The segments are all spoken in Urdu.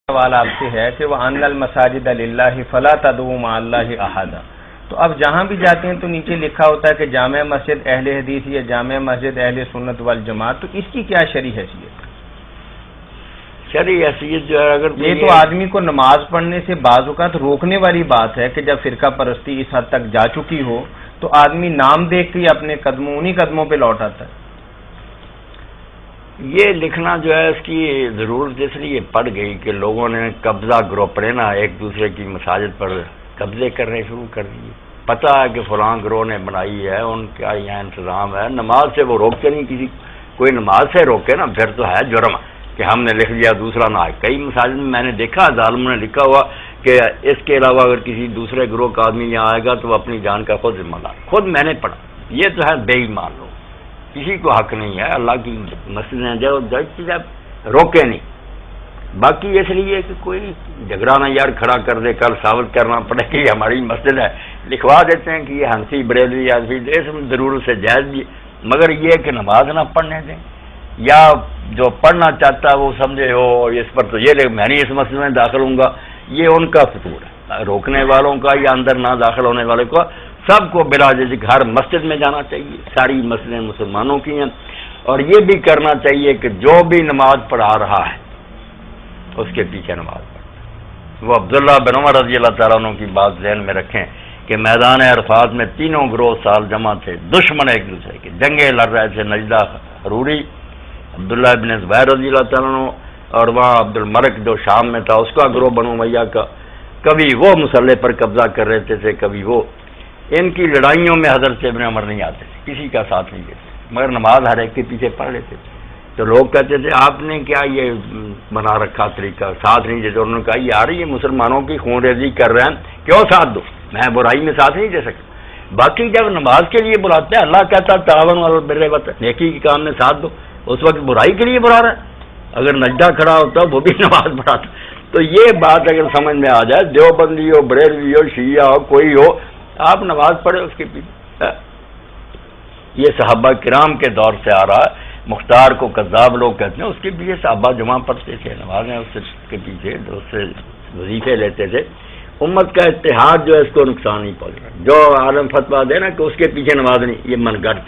سوال آپ سے ہے کہ وہ ان المساجد للہ فلا تدعوا مع اللہ احدا، تو اب جہاں بھی جاتے ہیں تو نیچے لکھا ہوتا ہے کہ جامع مسجد اہل حدیث یا جامع مسجد اہل سنت والجماعت، تو اس کی کیا شرعی حیثیت؟ شرعی حیثیت جو ہے، اگر یہ تو آدمی کو نماز پڑھنے سے بعض اوقات روکنے والی بات ہے کہ جب فرقہ پرستی اس حد تک جا چکی ہو تو آدمی نام دیکھ کے اپنے قدموں انہی قدموں پہ لوٹ آتا ہے۔ یہ لکھنا جو ہے اس کی ضرورت اس لیے پڑ گئی کہ لوگوں نے قبضہ گروپ نا ایک دوسرے کی مساجد پر قبضے کرنے شروع کر دیے۔ پتہ ہے کہ فلاں گروہ نے بنائی ہے، ان کا یہاں انتظام ہے، نماز سے وہ روکتے نہیں، کسی کوئی نماز سے روکے نا پھر تو ہے جرم کہ ہم نے لکھ دیا دوسرا نہ آئے۔ کئی مساجد میں نے دیکھا ظالموں نے لکھا ہوا کہ اس کے علاوہ اگر کسی دوسرے گروہ کا آدمی یہاں آئے گا تو وہ اپنی جان کا خود ذمہ دار۔ خود میں نے پڑھا، یہ تو ہے بے ایمان لوگ، کسی کو حق نہیں ہے اللہ کی مسجدیں جو روکے نہیں۔ باقی اس لیے کہ کوئی جھگڑا نہ یار کھڑا کر دے، کل ثابت کرنا پڑے کہ یہ ہماری مسجد ہے، لکھوا دیتے ہیں کہ یہ حنفی بریلوی حنفی، اس ضرورت سے جائز بھی، مگر یہ کہ نماز نہ پڑھنے دیں، یا جو پڑھنا چاہتا ہے وہ سمجھے ہو اس پر تو یہ میں نہیں اس مسجد میں داخل ہوں گا، یہ ان کا فطور ہے، روکنے والوں کا یا اندر نہ داخل ہونے والے کا، سب کو بلا جھجک ہر مسجد میں جانا چاہیے، ساری مسجدیں مسلمانوں کی ہیں، اور یہ بھی کرنا چاہیے کہ جو بھی نماز پڑھا رہا ہے اس کے پیچھے نماز پڑھے۔ وہ عبداللہ بن عمر رضی اللہ تعالیٰ عنہ کی بات ذہن میں رکھیں کہ میدان عرفات میں تینوں گروہ سال جمع تھے، دشمن ایک دوسرے کے، جنگیں لڑ رہے تھے، نجدہ حروری عبداللہ بن زبیر رضی اللہ تعالیٰ عنہ، اور وہاں عبد الملک جو شام میں تھا اس کا گروہ بنو امیہ کا، کبھی وہ مسلح پر قبضہ کر رہتے تھے کبھی وہ۔ ان کی لڑائیوں میں حضرت ابن عمر نہیں آتے تھے، کسی کا ساتھ نہیں دیتے، مگر نماز ہر ایک کے پیچھے پڑھ لیتے تھے۔ تو لوگ کہتے تھے آپ نے کیا یہ بنا رکھا طریقہ، ساتھ نہیں دیتے؟ انہوں نے کہا یار یہ مسلمانوں کی خون ریزی کر رہے ہیں، کیوں ساتھ دو؟ میں برائی میں ساتھ نہیں دے سکتا۔ باقی جب نماز کے لیے بلاتے ہیں، اللہ کہتا ہے تعاون علی البر والتقوی، نیکی کے کام میں ساتھ دو، اس وقت برائی کے لیے بلا رہا ہے۔ اگر نجدہ کھڑا ہوتا وہ بھی نماز پڑھاتا۔ تو یہ بات اگر سمجھ میں آ جائے، دیوبندی ہو، بریلوی ہو، شیعہ ہو، کوئی ہو، آپ نماز پڑھے اس کے پیچھے۔ یہ صحابہ کرام کے دور سے آ رہا ہے، مختار کو کذاب لوگ کہتے ہیں، اس کے پیچھے صحابہ جمع پڑھتے تھے نمازیں، اس کے پیچھے اس سے وظیفے لیتے تھے۔ امت کا اتحاد جو ہے اس کو نقصان نہیں پہنچ رہا، جو عالم فتویٰ دے نا کہ اس کے پیچھے نماز نہیں، یہ من گھڑت۔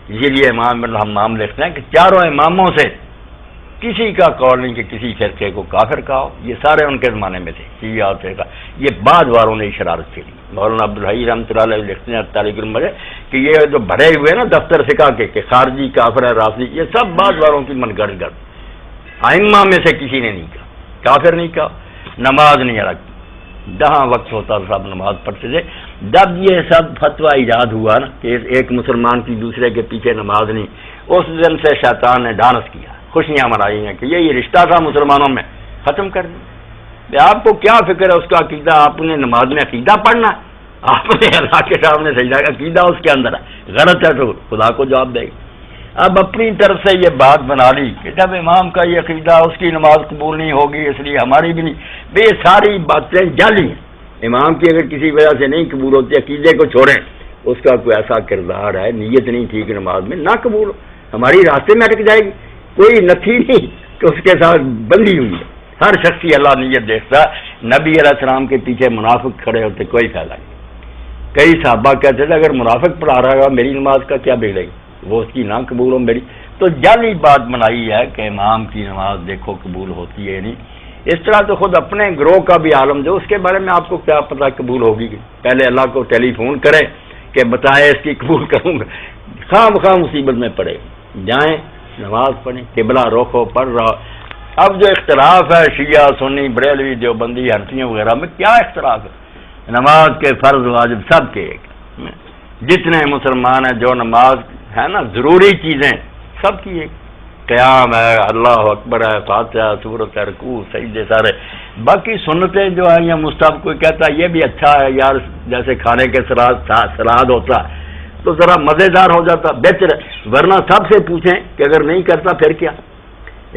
اسی لیے امام بن حمام لکھتے ہیں کہ چاروں اماموں سے کسی کا قول نہیں کہ کسی فرقے کو کافر کہا، یہ سارے ان کے زمانے میں تھے، شیعہ فرقہ، یہ بعد والوں نے شرارت کی۔ مولانا عبدالحی رحمۃ اللہ علیہ لکھتے ہیں تاریخ المجد کہ یہ جو بھرے ہوئے نا دفتر فقہ کے کہ خارجی کافر ہے رافضی، یہ سب بعد والوں کی من گڑ گڑ، ائمہ میں سے کسی نے نہیں کہا، کافر نہیں کہا، نماز نہیں رکھتی، جہاں وقت ہوتا سب نماز پڑھتے تھے۔ جب یہ سب فتویٰ ایجاد ہوا نا کہ ایک مسلمان کی دوسرے کے پیچھے نماز نہیں، اس دن سے شیطان نے ڈانس کیا، خوشیاں منائی ہیں کہ یہ رشتہ تھا مسلمانوں میں، ختم کر دیا۔ آپ کو کیا فکر ہے اس کا عقیدہ؟ آپ نے نماز میں عقیدہ پڑھنا ہے، آپ نے اللہ کے سامنے سجدہ، عقیدہ اس کے اندر ہے، غلط ہے تو خدا کو جواب دے گا۔ اب اپنی طرف سے یہ بات بنا لی کہ جب امام کا یہ عقیدہ اس کی نماز قبول نہیں ہوگی اس لیے ہماری بھی نہیں، بے ساری باتیں جعلی ہیں۔ امام کی اگر کسی وجہ سے نہیں قبول ہوتی، عقیدے کو چھوڑیں، اس کا کوئی ایسا کردار ہے، نیت نہیں ٹھیک نماز میں، نہ قبول ہو، ہماری راستے میں اٹک جائے گی، کوئی نتھی نہیں کہ اس کے ساتھ بندی ہوئی ہے۔ ہر شخص کی اللہ نیت دیکھتا، نبی علیہ السلام کے پیچھے منافق کھڑے ہوتے کوئی فائدہ نہیں۔ کئی صحابہ کہتے تھے اگر منافق پڑھا رہا گا میری نماز کا کیا بگڑے گی، وہ اس کی نہ قبول ہو میری۔ تو جعلی بات بنائی ہے کہ امام کی نماز دیکھو قبول ہوتی ہے نہیں۔ اس طرح تو خود اپنے گروہ کا بھی عالم جو، اس کے بارے میں آپ کو کیا پتہ قبول ہوگی؟ پہلے اللہ کو ٹیلی فون کرے کہ بتائے اس کی قبول کروں گا، خواہ بخواہ مصیبت میں پڑے، جائیں نماز پڑھیں، قبلہ رخ ہو، پڑھ رہا۔ اب جو اختلاف ہے شیعہ سنی بریلوی دیوبندی حنفیوں وغیرہ میں، کیا اختلاف ہے؟ نماز کے فرض واجب سب کے ایک، جتنے مسلمان ہیں جو نماز ہے نا ضروری چیزیں سب کی ایک، قیام ہے، اللہ اکبر ہے، فاتحہ، سورت، رکوع، سجدے سارے۔ باقی سنتیں جو ہیں یا مستحب، کوئی کہتا ہے یہ بھی اچھا ہے یار، جیسے کھانے کے سلاد ہوتا ہے تو ذرا مزیدار ہو جاتا، بہتر ہے، ورنہ سب سے پوچھیں کہ اگر نہیں کرتا پھر کیا؟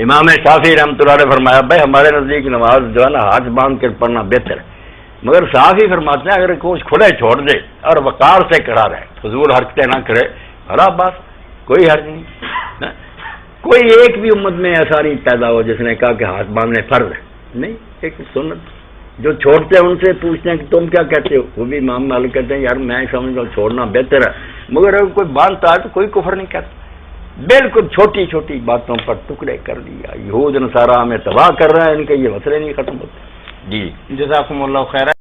امام شافعی رحمۃ اللہ علیہ فرمایا بھائی ہمارے نزدیک نماز جو ہے نا ہاتھ باندھ کر پڑھنا بہتر ہے، مگر صحابی فرماتے ہیں اگر کچھ کھلے چھوڑ دے اور وقار سے کھڑا رہے، فضول حرکتیں نہ کرے، بڑا بات، کوئی حرج نہیں۔ کوئی ایک بھی امت میں ایسا نہیں پیدا ہو جس نے کہا کہ ہاتھ باندھنے فرض ہے، نہیں ایک سنت جو چھوڑتے ہیں ان سے پوچھتے ہیں کہ تم کیا کہتے ہو، وہ بھی امام مالک کہتے ہیں یار میں سمجھتا ہوں چھوڑنا بہتر ہے، مگر اگر کوئی باندھتا ہے تو کوئی کفر نہیں کہتا. بالکل چھوٹی چھوٹی باتوں پر ٹکڑے کر دیا. یہود نصارہ ہمیں تباہ کر رہے ہیں، ان کے یہ مسئلے نہیں ختم ہوتے. جی جزاکم اللہ خیر.